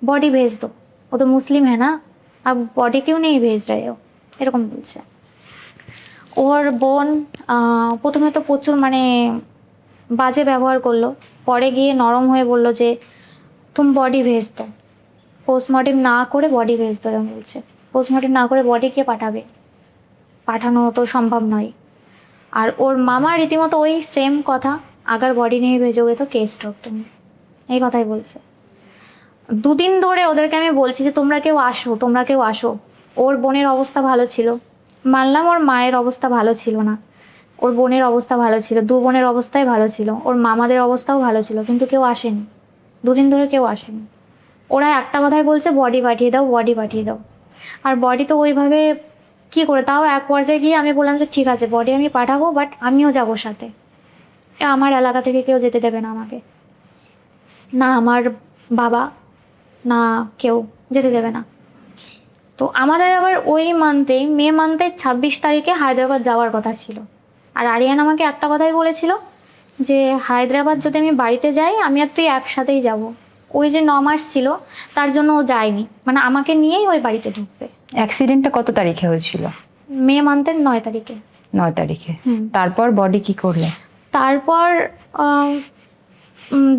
বডি ভেজ দো, ও তো মুসলিম হ্যাঁ না, আর বডি কেউ নেই ভেজ রায়, এরকম বলছে। ওর বোন প্রথমে তো প্রচুর মানে বাজে ব্যবহার করলো, পরে গিয়ে নরম হয়ে বললো যে তুমি বডি ভেজ দো, পোস্টমর্টেম না করে বডি ভেজ দো, এরকম বলছে। পোস্টমর্টেম না করে বডি কে পাঠাবে, পাঠানো তো সম্ভব নয়। আর ওর মামা রীতিমতো ওই সেম কথা, আগার বডি নিয়ে ভেজোগে তো কেস ঠোক তুমি, এই কথাই বলছে। দুদিন ধরে ওদেরকে আমি বলছি যে তোমরা কেউ আসো। ওর বোনের অবস্থা ভালো ছিল, মানলাম ওর মায়ের অবস্থা ভালো ছিল না, ওর বোনের অবস্থা ভালো ছিল, দু বোনের অবস্থাই ভালো ছিল, ওর মামাদের অবস্থাও ভালো ছিল, কিন্তু কেউ আসেনি, দুদিন ধরে কেউ আসেনি। ওরা একটা কথাই বলছে বডি পাঠিয়ে দাও। আর বডি তো ওইভাবে কী করে, তাও এক পর্যায়ে গিয়ে আমি বললাম যে ঠিক আছে বডি আমি পাঠাবো, বাট আমিও যাবো সাথে, আমার এলাকা থেকে কেউ যেতে দেবে না আমাকে, না আমার বাবা না কেউ যেতে দেবে না। তো আমাদের আবার ওই মে মান্থে 26 তারিখে হায়দ্রাবাদ যাওয়ার কথা ছিল। আর আরিয়ান আমাকে একটা কথাই বলেছিল যে হায়দ্রাবাদ যদি আমি বাড়িতে যাই আমি আর তুই একসাথেই যাব। ওই যে 9 মাস ছিল তার জন্য ও যায়নি, মানে আমাকে নিয়েই ওই বাড়িতে ঢুকবে। অ্যাক্সিডেন্টটা কত তারিখে হয়েছিল? মে মান্থের 9 তারিখে। 9 তারিখে। তারপর বডি কি করলে? তারপর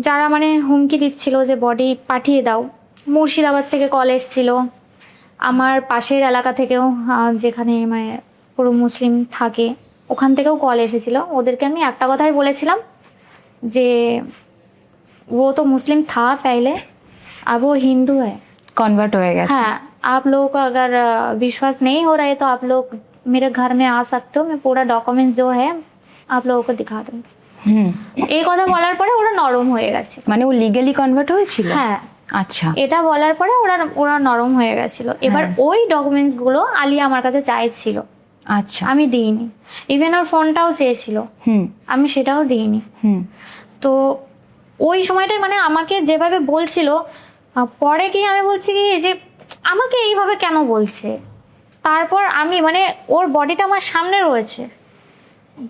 যারা মানে হুমকি দিচ্ছিল যে বডি পাঠিয়ে দাও, মুর্শিদাবাদ থেকে কল এসেছিল, আমার পাশের এলাকা থেকেও যেখানে মানে পুরো মুসলিম থাকে ওখান থেকেও কল এসেছিলো। ওদেরকে আমি একটা কথাই বলেছিলাম যে वो तो मुस्लिम था पहले, अब वो हिंदू है। কনভার্ট হয়ে গেছে। हाँ, आप लोगों को अगर विश्वास नहीं हो रहा है तो आप लोग मेरे घर में आ सकते हो, मैं पूरा डॉक्यूमेंट्स जो है आप लोगों को दिखा दूंगी। হুম, এই কথা বলার পরে ওরা নরম হয়ে গেছে। মানে ও লিগ্যালি কনভার্ট হয়েছিল? হ্যাঁ, আচ্ছা। এটা বলার পরে ওরা ওরা নরম হয়ে গেছিল। এবার ওই ডকুমেন্টস গুলো আলিয়া আমার কাছে চাইছিল, আচ্ছা। আমি দিইনি। ইভেন ওর ফোনটাও চেয়েছিল, হুম আমি সেটাও দিইনি। হুম তো ওই সময়টায় মানে আমাকে যেভাবে বলছিল, পরে কি আমি বলছি কি যে আমাকে এইভাবে কেন বলছে। তারপর আমি মানে ওর বডিটা আমার সামনে রয়েছে,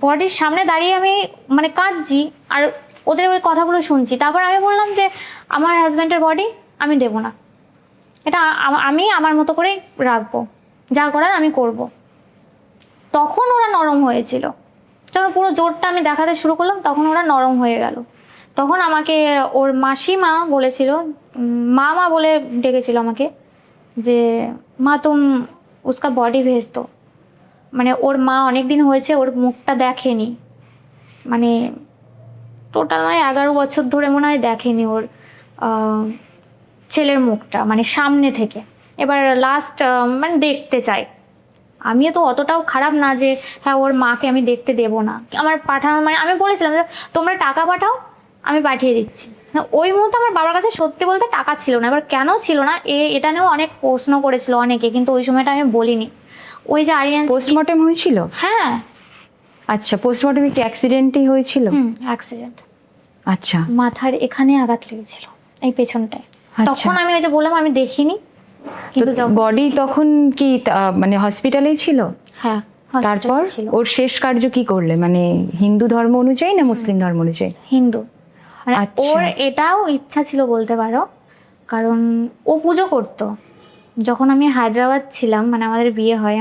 বডির সামনে দাঁড়িয়ে আমি মানে কাঁদছি আর ওদের ওই কথাগুলো শুনছি। তারপর আমি বললাম যে আমার হাজব্যান্ডের বডি আমি দেবো না, এটা আমি আমার মতো করেই রাখবো, যা করার আমি করব। তখন ওরা নরম হয়েছিল, যখন পুরো জোরটা আমি দেখাতে শুরু করলাম তখন ওরা নরম হয়ে গেল। তখন আমাকে ওর মাসিমা বলেছিল, মামা বলে ডেকেছিল আমাকে, যে মা তুম উসকা বডি ভেজ দো। মানে ওর মা অনেক দিন হয়েছে ওর মুখটা দেখেনি, মানে টোটাল মানে 11 বছর ধরে মনে হয় দেখেনি ওর ছেলের মুখটা, মানে সামনে থেকে। এবার লাস্ট মানে দেখতে চাই। আমিও তো অতটাও খারাপ না যে হ্যাঁ ওর মাকে আমি দেখতে দেবো না। আমার পাঠানো মানে আমি বলেছিলাম যে তোমরা টাকা পাঠাও, আমি পাঠিয়ে দিচ্ছি। ওই মুহূর্তে আমার বাবার কাছে সত্যি বলতে টাকা ছিল না। এবার কেন ছিল না এটা নিয়েও অনেক প্রশ্ন করেছিল অনেকে, কিন্তু ওই সময়টা আমি বলিনি। ওই যে আরিয়ান পোস্টমর্টেম হয়েছিল? হ্যাঁ। আচ্ছা, পোস্টমর্টেমে কি অ্যাক্সিডেন্টই হয়েছিল? অ্যাক্সিডেন্ট। আচ্ছা। মাথার এখানে আঘাত লেগেছিল, এই পেছনটায়। আচ্ছা। তখন আমি ওই যে বললাম আমি দেখিনি, কিন্তু বডি তখন কি মানে হসপিটালেই ছিল? হ্যাঁ। তারপর ওর শেষ কার্য কি করলে, মানে হিন্দু ধর্ম অনুযায়ী না মুসলিম ধর্ম অনুযায়ী? হিন্দু। মানে আচ্ছা। ওর এটাও ইচ্ছা ছিল বলতে পারো, কারণ ও পুজো করতো। যখন আমি হায়দ্রাবাদ ছিলাম, মানে আমাদের বিয়ে হয়,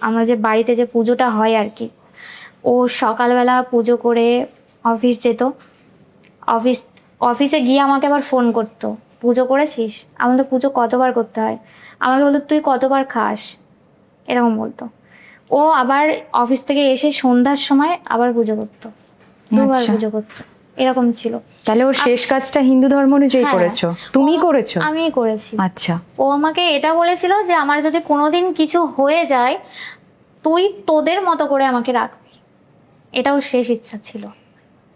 আমার যে বাড়িতে যে পুজোটা হয় আর কি, ও সকালবেলা পুজো করে অফিস যেত। অফিসে গিয়ে আমাকে আবার ফোন করতো, পুজো করেছিস? আমাদের পুজো কতবার করতে হয়। আমাকে বলতো তুই কতবার খাস, এরকম বলতো। ও আবার অফিস থেকে এসে সন্ধ্যার সময় আবার পুজো করতো, দুবার পুজো করতো, এরকম ছিল। তাহলে ওর শেষ কাজটা হিন্দু ধর্ম অনুযায়ী করেছো? তুমি করেছো? আমি করেছি। আচ্ছা। ও আমাকে এটা বলেছিল যে আমার যদি কোনোদিন কিছু হয়ে যায় তুই তোদের মতো করে আমাকে রাখবি, এটাও শেষ ইচ্ছা ছিল।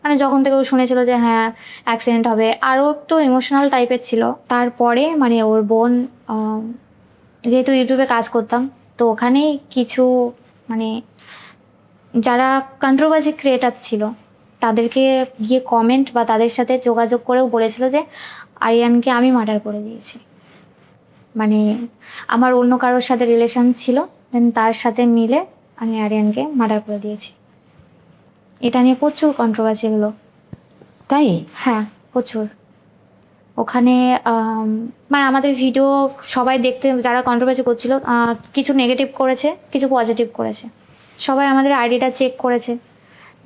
মানে যখন থেকে ও শুনেছিল যে হ্যাঁ অ্যাক্সিডেন্ট হবে, আরও একটু ইমোশনাল টাইপের ছিল। তারপরে মানে ওর বোন, যেহেতু ইউটিউবে কাজ করতাম, তো ওখানেই কিছু মানে যারা কন্ট্রোভার্সি ক্রিয়েটার ছিল তাদেরকে গিয়ে কমেন্ট বা তাদের সাথে যোগাযোগ করেও বলেছিল যে আরিয়ানকে আমি মার্ডার করে দিয়েছি। মানে আমার অন্য কারোর সাথে রিলেশন ছিল, দেন তার সাথে মিলে আমি আরিয়ানকে মার্ডার করে দিয়েছি। এটা নিয়ে প্রচুর কন্ট্রোভার্সি হলো। তাই? হ্যাঁ, প্রচুর। ওখানে মানে আমাদের ভিডিও সবাই দেখতে, যারা কন্ট্রোভার্সি করছিল, কিছু নেগেটিভ করেছে, কিছু পজিটিভ করেছে। সবাই আমাদের আইডিটা চেক করেছে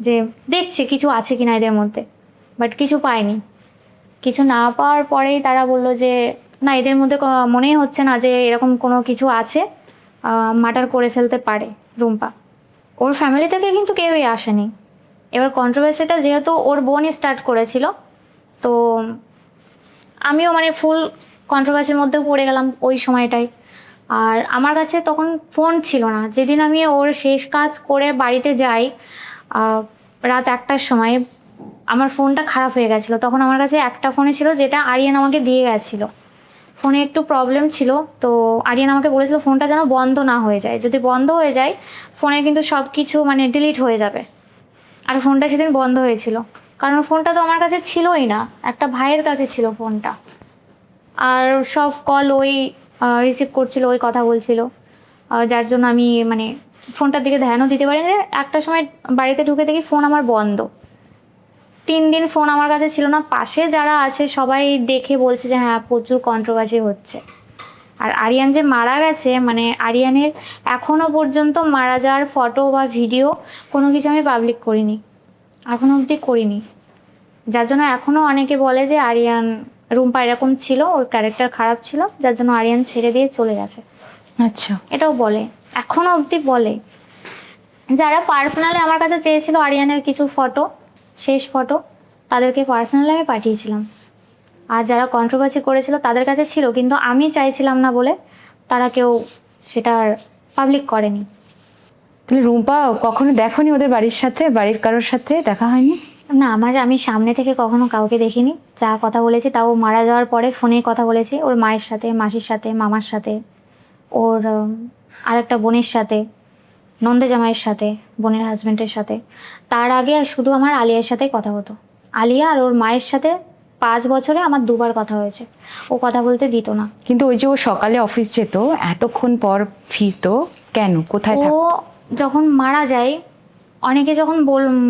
যে দেখছে কিছু আছে কিনা এদের মধ্যে, বাট কিছু পায়নি। কিছু না পাওয়ার পরেই তারা বললো যে না, এদের মধ্যে মনেই হচ্ছে না যে এরকম কোনো কিছু আছে, মার্ডার করে ফেলতে পারে রুম্পা। ওর ফ্যামিলি থেকে কিন্তু কেউই আসেনি। এবার কন্ট্রোভার্সিটা যেহেতু ওর বোনই স্টার্ট করেছিল, তো আমিও মানে ফুল কন্ট্রোভার্সির মধ্যেও পড়ে গেলাম ওই সময়টায়। আর আমার কাছে তখন ফোন ছিল না। যেদিন আমি ওর শেষ কাজ করে বাড়িতে যাই রাত 1টার সময়, আমার ফোনটা খারাপ হয়ে গেছিলো। তখন আমার কাছে একটা ফোনে ছিল যেটা আরিয়ান আমাকে দিয়ে গেছিলো। ফোনে একটু প্রবলেম ছিল, তো আরিয়ান আমাকে বলেছিল ফোনটা যেন বন্ধ না হয়ে যায়। যদি বন্ধ হয়ে যায় ফোনে কিন্তু সব কিছু মানে ডিলিট হয়ে যাবে। আর ফোনটা সেদিন বন্ধ হয়েছিল, কারণ ফোনটা তো আমার কাছে ছিলই না, একটা ভাইয়ের কাছে ছিল ফোনটা। আর সব কল ওই রিসিভ করছিল, ওই কথা বলছিল, যার জন্য আমি মানে ফোনটার দিকে ধ্যানও দিতে পারিনি। একটা সময় বাড়িতে ঢুকে দেখি ফোন আমার বন্ধ। 3 দিন ফোন আমার কাছে ছিল না। পাশে যারা আছে সবাই দেখে বলছে যে হ্যাঁ প্রচুর কন্ট্রোভার্সি হচ্ছে। আর আরিয়ান যে মারা গেছে, মানে আরিয়ানের এখনও পর্যন্ত মারা যাওয়ার ফটো বা ভিডিও কোনো কিছু আমি পাবলিক করিনি, এখনও অবধি করিনি। যার জন্য এখনও অনেকে বলে যে আরিয়ান, রুম্পা এরকম ছিল, ওর ক্যারেক্টার খারাপ ছিল, যার জন্য আরিয়ান ছেড়ে দিয়ে চলে গেছে। আচ্ছা। এটাও বলে, এখনও অবধি বলে। যারা পার্সোনালি আমার কাছে চেয়েছিল আরিয়ানের কিছু ফটো, শেষ ফটো, তাদেরকে পার্সোনালি আমি পাঠিয়েছিলাম। আর যারা কন্ট্রোভার্সি করেছিল তাদের কাছে ছিল, কিন্তু আমি চাইছিলাম না বলে তারা কেউ সেটা পাবলিক করেনি। তাহলে রুম্পা কখনো দেখোনি ওদের বাড়ির সাথে, বাড়ির কারোর সাথে দেখা হয়নি? না, আমি সামনে থেকে কখনো কাউকে দেখিনি। যা কথা বলেছি তাও মারা যাওয়ার পরে ফোনে কথা বলেছি ওর মায়ের সাথে, মাসির সাথে, মামার সাথে, ওর আরেকটা বোনের সাথে, নন্দে জামাইয়ের সাথে, বোনের হাজব্যান্ডের সাথে। তার আগে শুধু আমার আলিয়ার সাথেই কথা হতো। আলিয়া আর ওর মায়ের সাথে 5 বছরে আমার 2বার কথা হয়েছে। ও কথা বলতে দিত না। কিন্তু ওই যে ও সকালে অফিস যেত, এতক্ষণ পর ফিরতো কেন, কোথায় ও থাকতো? যখন মারা যায়, অনেকে যখন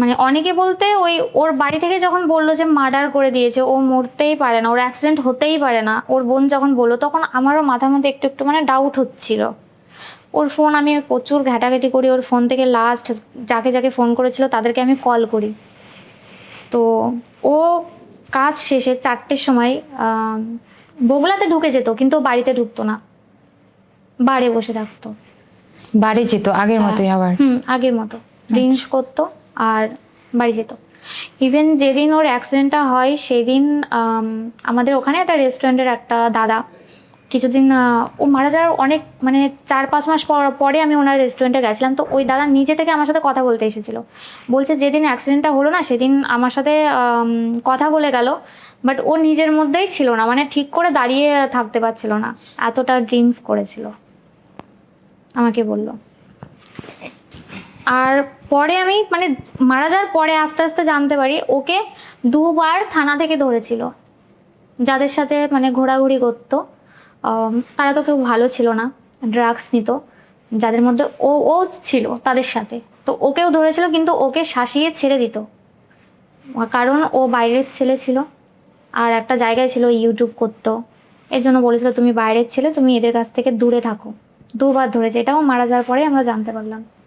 মানে অনেকে বলতে ওই ওর বাড়ি থেকে যখন বললো যে মার্ডার করে দিয়েছে, ও মরতেই পারে না, ওর অ্যাক্সিডেন্ট হতেই পারে না, ওর বোন যখন বললো, তখন আমারও মাথার মধ্যে একটু একটু মানে ডাউট হচ্ছিল। ওর ফোন আমি প্রচুর ঘাটাঘাটি করি, ওর ফোন থেকে লাস্ট যাকে যাকে ফোন করেছিল তাদেরকে আমি কল করি। তো ও কাজ শেষে 4টের সময় বগুলাতে ঢুকে যেত, কিন্তু ও বাড়িতে ঢুকতো না, বারে বসে থাকতো। বাড়ি যেত আগের মতোই আবার? আগের মতো ড্রিঙ্কস করতো আর বাড়ি যেত। ইভেন যেদিন ওর অ্যাক্সিডেন্টটা হয় সেদিন আমাদের ওখানে একটা রেস্টুরেন্টের একটা দাদা কিছুদিন ও মারা যাওয়ার অনেক মানে 4-5 মাস পরে আমি ওনার রেস্টুরেন্টে গেছিলাম। তো ওই দাদা নিজে থেকে আমার সাথে কথা বলতে এসেছিলো। বলছে যেদিন অ্যাক্সিডেন্টটা হলো না সেদিন আমার সাথে কথা বলে গেল, বাট ও নিজের মধ্যেই ছিল না, মানে ঠিক করে দাঁড়িয়ে থাকতে পারছিল না, এতটা ড্রিঙ্কস করেছিল আমাকে বললো। আর পরে আমি মানে মারা যাওয়ার পরে আস্তে আস্তে জানতে পারি ওকে 2বার থানা থেকে ধরেছিল। যাদের সাথে মানে ঘোরাঘুরি করতো তারা তো কেউ ভালো ছিল না, ড্রাগস নিত, যাদের মধ্যে ও ছিল তাদের সাথে। তো ওকেও ধরেছিল, কিন্তু ওকে শাসিয়ে ছেড়ে দিত, কারণ ও বাইরের ছেলে ছিল আর একটা জায়গায় ছিল ইউটিউব করতো। এর জন্য বলেছিল তুমি বাইরের ছেলে, তুমি এদের কাছ থেকে দূরে থাকো। 2বার ধরেছে, এটাও মারা যাওয়ার পরে আমরা জানতে পারলাম।